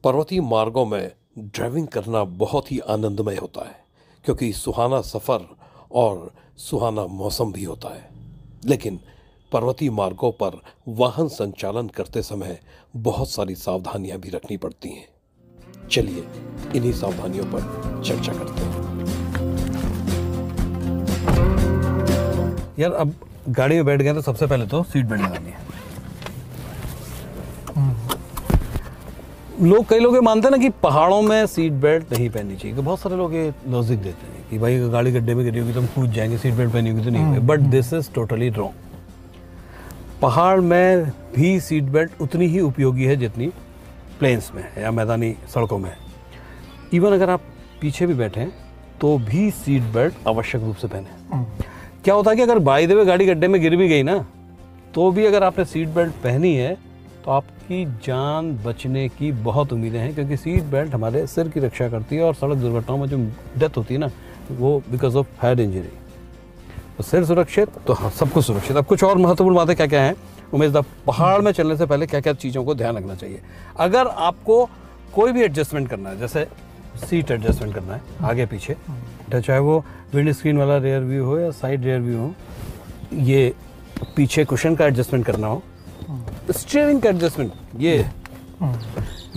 पर्वतीय मार्गों में ड्राइविंग करना बहुत ही आनंदमय होता है क्योंकि सुहाना सफ़र और सुहाना मौसम भी होता है। लेकिन पर्वतीय मार्गों पर वाहन संचालन करते समय बहुत सारी सावधानियां भी रखनी पड़ती हैं। चलिए इन्हीं सावधानियों पर चर्चा करते हैं। यार अब गाड़ी में बैठ गए तो सबसे पहले तो सीट बेल्ट लगानी है। कई लोग ये मानते हैं ना कि पहाड़ों में सीट बेल्ट नहीं पहननी चाहिए। बहुत सारे लोग ये लॉजिक देते हैं कि भाई गाड़ी गड्ढे में गिरी होगी तो हम कूद जाएंगे, सीट बेल्ट पहनी होगी तो नहीं। But this is totally wrong. पहाड़ में भी सीट बेल्ट उतनी ही उपयोगी है जितनी प्लेन्स में है या मैदानी सड़कों में है। इवन अगर आप पीछे भी बैठे तो भी सीट बेल्ट आवश्यक रूप से पहने। क्या होता है कि अगर बाय द वे गाड़ी गड्ढे में गिर भी गई ना, तो भी अगर आपने सीट बेल्ट पहनी है तो आपकी जान बचने की बहुत उम्मीदें हैं, क्योंकि सीट बेल्ट हमारे सिर की रक्षा करती है और सड़क दुर्घटनाओं में जो डेथ होती है ना, वो बिकॉज ऑफ हेड इंजरी। तो सिर सुरक्षित तो हाँ, सब कुछ सुरक्षित। अब कुछ और महत्वपूर्ण बातें क्या क्या हैं उमेश दा, पहाड़ में चलने से पहले क्या क्या चीज़ों को ध्यान रखना चाहिए? अगर आपको कोई भी एडजस्टमेंट करना है, जैसे सीट एडजस्टमेंट करना है आगे पीछे, चाहे वो विंड स्क्रीन वाला रेयर व्यू हो या साइड रेयर व्यू हो, ये पीछे कुशन का एडजस्टमेंट करना हो, स्टीयरिंग का एडजस्टमेंट,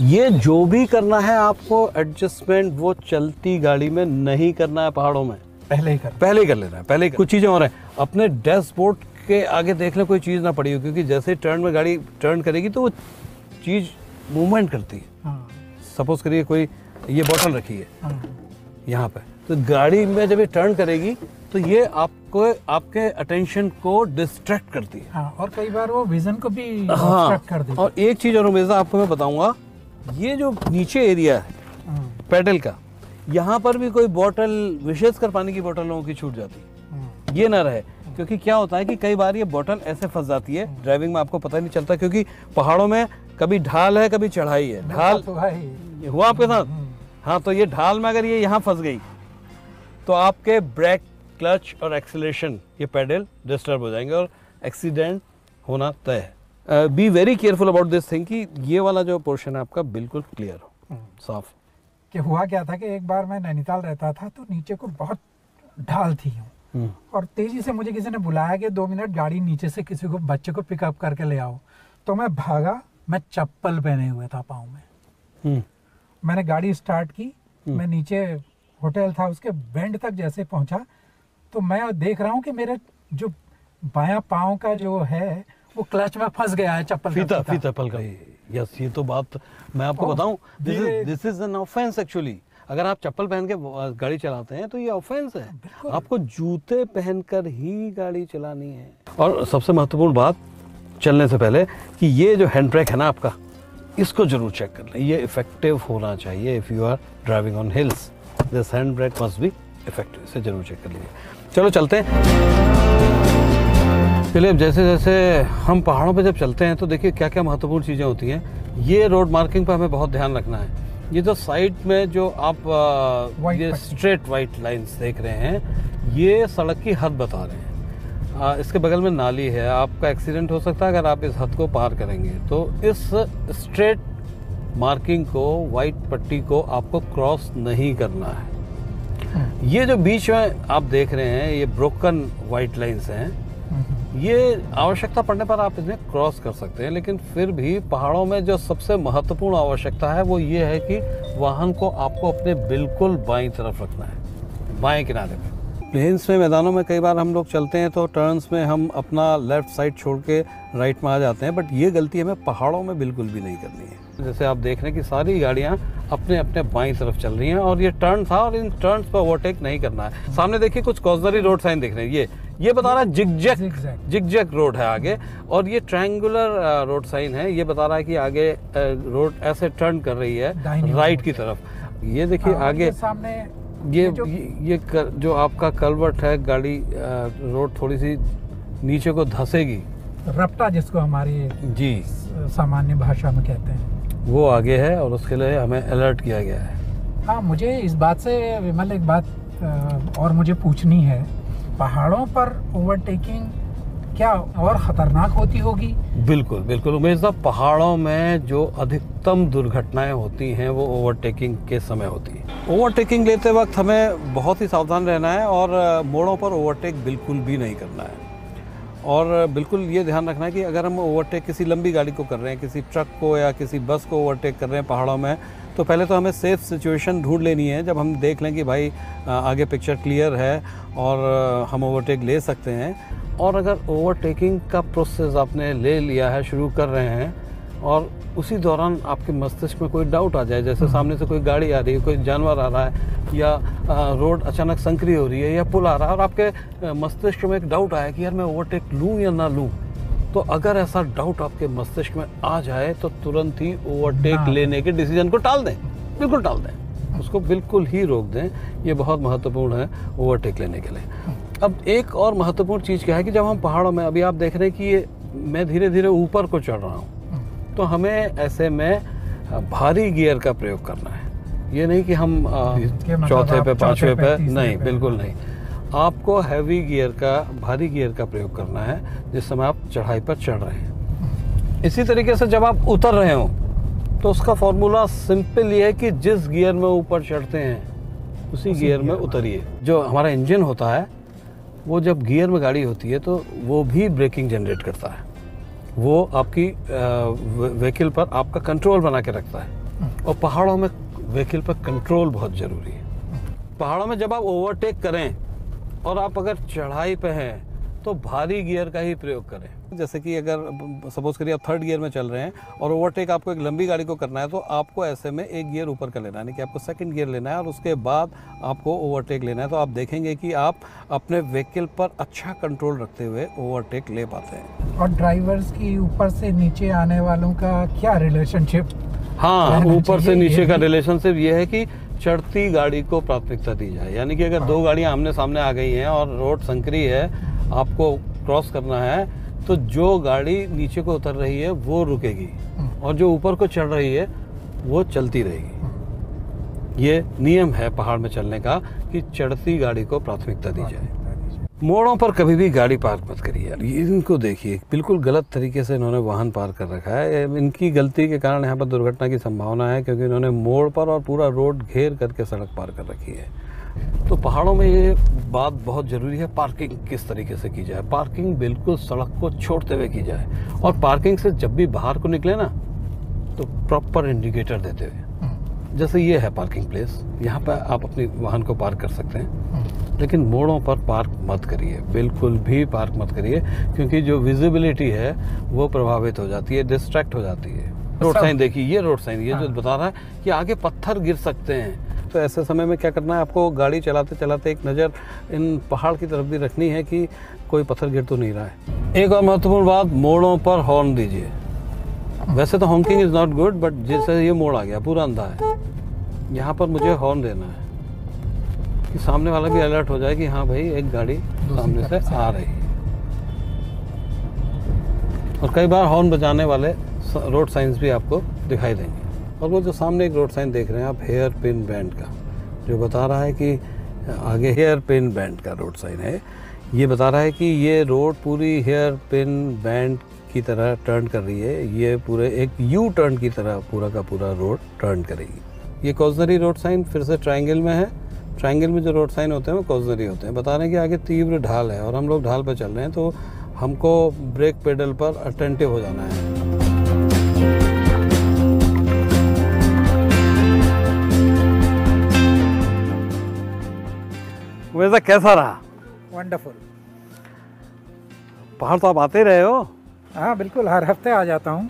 ये जो भी करना है आपको एडजस्टमेंट, वो चलती गाड़ी में नहीं करना है। पहाड़ों में पहले ही कर लेना है। पहले कुछ चीज़ें और हैं, अपने डैशबोर्ड के आगे देख ले कोई चीज़ ना पड़ी हो, क्योंकि जैसे टर्न में गाड़ी टर्न करेगी तो वो चीज़ मूवमेंट करती है। सपोज करिए कोई ये बोतल रखी है यहाँ पे, तो गाड़ी में जब ये टर्न करेगी तो ये आपको आपके अटेंशन को डिस्ट्रैक्ट करती है। और कई बार वो विजन को भी डिस्ट्रैक्ट कर देती है। और एक चीज़ और उमेश आपको मैं बताऊंगा, ये जो नीचे एरिया है पेडल का, यहाँ पर भी कोई बोतल, विशेषकर पानी की बोतल लोगों की छूट जाती है, ये ना रहे। क्योंकि क्या होता है कि कई बार ये बोतल ऐसे फंस जाती है ड्राइविंग में, आपको पता नहीं चलता, क्योंकि पहाड़ों में कभी ढाल है कभी चढ़ाई है। ढाल हुआ आपके साथ? हाँ, तो ये ढाल में अगर ये यहाँ फंस गई तो आपके ब्रेक, क्लच और एक्सीलरेशन, ये पेडल डिस्टर्ब हो जाएंगे और एक्सीडेंट होना तय है। Be very careful about this thing कि ये वाला जो पोर्शन है आपका बिल्कुल क्लियर हो, साफ। कि हुआ क्या था कि एक बार मैं नैनीताल रहता था तो नीचे को बहुत ढाल थी और तेजी से मुझे किसी ने बुलाया कि 2 मिनट गाड़ी नीचे से किसी को, बच्चे को पिकअप करके ले आओ। तो मैं भागा, मैं चप्पल पहने हुए था पाँव में। मैंने गाड़ी स्टार्ट की, मैं नीचे होटल था उसके बेंड तक जैसे पहुंचा तो मैं देख रहा हूं कि मेरे जो बायां पाँव का जो है वो क्लच में फंस गया है, चप्पल फीता पल का। यस, ये तो बात मैं आपको बताऊं, this is an offence actually. अगर आप चप्पल पहन के गाड़ी चलाते हैं तो ये ऑफेंस है। आपको जूते पहनकर ही गाड़ी चलानी है। और सबसे महत्वपूर्ण बात चलने से पहले कि ये जो हैंड ब्रेक है ना आपका, इसको जरूर चेक कर लें, ये इफेक्टिव होना चाहिए। If you are driving on hills, this hand brake must be effective. इसे जरूर चेक कर लीजिए। चलो चलते हैं। चलिए, अब जैसे जैसे हम पहाड़ों पे जब चलते हैं तो देखिए क्या क्या महत्वपूर्ण चीज़ें होती हैं। ये रोड मार्किंग पर हमें बहुत ध्यान रखना है। ये जो साइड में जो आप ये स्ट्रेट वाइट लाइन्स देख रहे हैं, ये सड़क की हद बता रहे हैं। इसके बगल में नाली है, आपका एक्सीडेंट हो सकता है अगर आप इस हद को पार करेंगे। तो इस स्ट्रेट मार्किंग को, वाइट पट्टी को आपको क्रॉस नहीं करना है। ये जो बीच में आप देख रहे हैं, ये ब्रोकन वाइट लाइन्स हैं, ये आवश्यकता पड़ने पर आप इन्हें क्रॉस कर सकते हैं। लेकिन फिर भी पहाड़ों में जो सबसे महत्वपूर्ण आवश्यकता है वो ये है कि वाहन को आपको अपने बिल्कुल बाईं तरफ रखना है, बाएं किनारे पे। प्लेन्स में, मैदानों में कई बार हम लोग चलते हैं तो टर्न्स में हम अपना लेफ्ट साइड छोड़ के राइट में आ जाते हैं, बट ये गलती हमें पहाड़ों में बिल्कुल भी नहीं करनी है। जैसे आप देख रहे हैं कि सारी गाड़ियां अपने अपने बाईं तरफ चल रही हैं और ये टर्न था और इन टर्न्स पर ओवरटेक नहीं करना है। सामने देखिए कुछ कॉर्नरी रोड साइन दिख रहे हैं, ये बता रहा है जिगजैग रोड है आगे, और ये ट्रायंगुलर रोड साइन है, ये बता रहा है कि आगे रोड ऐसे टर्न कर रही है राइट की तरफ। ये देखिए आगे सामने ये जो आपका कलवर्ट है, गाड़ी रोड थोड़ी सी नीचे को धंसेगी, रपटा जिसको हमारी जी सामान्य भाषा में कहते हैं, वो आगे है और उसके लिए हमें अलर्ट किया गया है। हाँ, मुझे इस बात से विमल एक बात और मुझे पूछनी है, पहाड़ों पर ओवरटेकिंग क्या और खतरनाक होती होगी? बिल्कुल बिल्कुल उमेश साहब, पहाड़ों में जो अधिकतम दुर्घटनाएं होती हैं वो ओवरटेकिंग के समय होती है। ओवरटेकिंग लेते वक्त हमें बहुत ही सावधान रहना है और मोड़ों पर ओवरटेक बिल्कुल भी नहीं करना है। और बिल्कुल ये ध्यान रखना है कि अगर हम ओवरटेक किसी लंबी गाड़ी को कर रहे हैं, किसी ट्रक को या किसी बस को ओवरटेक कर रहे हैं पहाड़ों में, तो पहले तो हमें सेफ़ सिचुएशन ढूंढ लेनी है। जब हम देख लें कि भाई आगे पिक्चर क्लियर है और हम ओवरटेक ले सकते हैं, और अगर ओवरटेकिंग का प्रोसेस आपने ले लिया है, शुरू कर रहे हैं, और उसी दौरान आपके मस्तिष्क में कोई डाउट आ जाए, जैसे सामने से कोई गाड़ी आ रही है, कोई जानवर आ रहा है, या रोड अचानक संकरी हो रही है, या पुल आ रहा है, और आपके मस्तिष्क में एक डाउट आया कि यार मैं ओवरटेक लूँ या ना लूँ, तो अगर ऐसा डाउट आपके मस्तिष्क में आ जाए तो तुरंत ही ओवरटेक लेने के डिसीजन को टाल दें, बिल्कुल टाल दें, उसको बिल्कुल ही रोक दें। ये बहुत महत्वपूर्ण है ओवरटेक लेने के लिए। अब एक और महत्वपूर्ण चीज़ क्या है कि जब हम पहाड़ों में, अभी आप देख रहे हैं कि ये मैं धीरे धीरे ऊपर को चढ़ रहा हूँ, तो हमें ऐसे में भारी गियर का प्रयोग करना है। ये नहीं कि हम चौथे पे पांचवे पे, नहीं, बिल्कुल नहीं। आपको हैवी गियर का, भारी गियर का प्रयोग करना है जिस समय आप चढ़ाई पर चढ़ रहे हैं। इसी तरीके से जब आप उतर रहे हो तो उसका फॉर्मूला सिंपल ये है कि जिस गियर में ऊपर चढ़ते हैं उसी गियर में उतरिए। जो हमारा इंजन होता है वो जब गियर में गाड़ी होती है तो वो भी ब्रेकिंग जनरेट करता है, वो आपकी व्हीकल पर आपका कंट्रोल बना के रखता है। और पहाड़ों में व्हीकल पर कंट्रोल बहुत ज़रूरी है। पहाड़ों में जब आप ओवरटेक करें और आप अगर चढ़ाई पे हैं तो भारी गियर का ही प्रयोग करें। जैसे कि अगर सपोज करिए आप थर्ड गियर में चल रहे हैं और ओवरटेक आपको एक लंबी गाड़ी को करना है, तो आपको ऐसे में एक गियर ऊपर का लेना है, यानी कि आपको सेकंड गियर लेना है और उसके बाद आपको ओवरटेक लेना है। तो आप देखेंगे कि आप अपने व्हीकल पर अच्छा कंट्रोल रखते हुए ओवरटेक ले पाते हैं। और ड्राइवर्स की ऊपर से नीचे आने वालों का क्या रिलेशनशिप? हाँ, ऊपर से नीचे का रिलेशनशिप ये है कि चढ़ती गाड़ी को प्राथमिकता दी जाए। यानी कि अगर दो गाड़ियां आमने सामने आ गई हैं और रोड संकरी है, आपको क्रॉस करना है, तो जो गाड़ी नीचे को उतर रही है वो रुकेगी और जो ऊपर को चढ़ रही है वो चलती रहेगी। ये नियम है पहाड़ में चलने का कि चढ़ती गाड़ी को प्राथमिकता दी जाए। मोड़ों पर कभी भी गाड़ी पार्क मत करिए। इनको देखिए, बिल्कुल गलत तरीके से इन्होंने वाहन पार्क कर रखा है। इनकी गलती के कारण यहाँ पर दुर्घटना की संभावना है, क्योंकि इन्होंने मोड़ पर और पूरा रोड घेर करके सड़क पार कर रखी है। तो पहाड़ों में ये बात बहुत ज़रूरी है, पार्किंग किस तरीके से की जाए। पार्किंग बिल्कुल सड़क को छोड़ते हुए की जाए, और पार्किंग से जब भी बाहर को निकले ना तो प्रॉपर इंडिकेटर देते हुए। जैसे ये है पार्किंग प्लेस, यहाँ पर आप अपनी वाहन को पार्क कर सकते हैं, लेकिन मोड़ों पर पार्क मत करिए, बिल्कुल भी पार्क मत करिए, क्योंकि जो विजिबिलिटी है वो प्रभावित हो जाती है, डिस्ट्रैक्ट हो जाती है। रोड साइन देखिए, ये रोड साइन ये जो बता रहा है कि आगे पत्थर गिर सकते हैं। तो ऐसे समय में क्या करना है, आपको गाड़ी चलाते चलाते एक नज़र इन पहाड़ की तरफ भी रखनी है कि कोई पत्थर गिर तो नहीं रहा है। एक और महत्वपूर्ण बात, मोड़ों पर हॉर्न दीजिए। वैसे तो honking is not good, but जैसे ये मोड़ आ गया, पूरा अंधा है, यहाँ पर मुझे हॉर्न देना है कि सामने वाला भी अलर्ट हो जाए कि हाँ भाई एक गाड़ी सामने से आ रही है। और कई बार हॉर्न बजाने वाले रोड साइंस भी आपको दिखाई देंगे। और वो जो सामने एक रोड साइन देख रहे हैं आप, हेयर पिन बैंड का, जो बता रहा है कि आगे हेयर पिन बैंड का रोड साइन है, ये बता रहा है कि ये रोड पूरी हेयर पिन बैंड की तरह टर्न कर रही है। ये पूरे एक यू टर्न की तरह पूरा का पूरा रोड टर्न करेगी। ये कॉर्नरी रोड साइन फिर से ट्रायंगल में है। ट्रायंगल में जो रोड साइन होते हैं वो कॉर्नरी होते हैं। बता रहे हैं कि आगे तीव्र ढाल है और हम लोग ढाल पर चल रहे हैं, तो हमको ब्रेक पेडल पर अटेंटिव हो जाना है। वैसा कैसा रहा? वंडरफुल। पहाड़ तो आप आते रहे हो? हाँ बिल्कुल, हर हफ्ते आ जाता हूँ,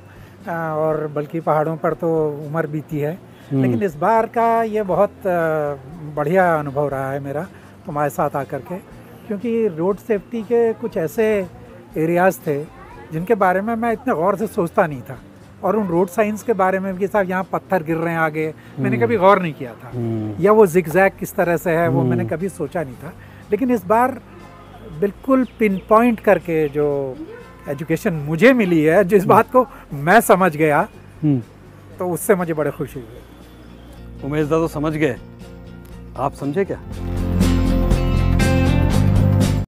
और बल्कि पहाड़ों पर तो उम्र बीती है, लेकिन इस बार का ये बहुत बढ़िया अनुभव रहा है मेरा तुम्हारे साथ आकर के, क्योंकि रोड सेफ्टी के कुछ ऐसे एरियाज़ थे जिनके बारे में मैं इतने गौर से सोचता नहीं था, और उन रोड साइंस के बारे में भी साहब यहाँ पत्थर गिर रहे हैं आगे, मैंने कभी गौर नहीं किया था, या वो जिगजैग किस तरह से है वो मैंने कभी सोचा नहीं था। लेकिन इस बार बिल्कुल पिन पॉइंट करके जो एजुकेशन मुझे मिली है, जिस बात को मैं समझ गया, तो उससे मुझे बड़े खुशी हुई। उमेश दा तो समझ गए, आप समझे क्या?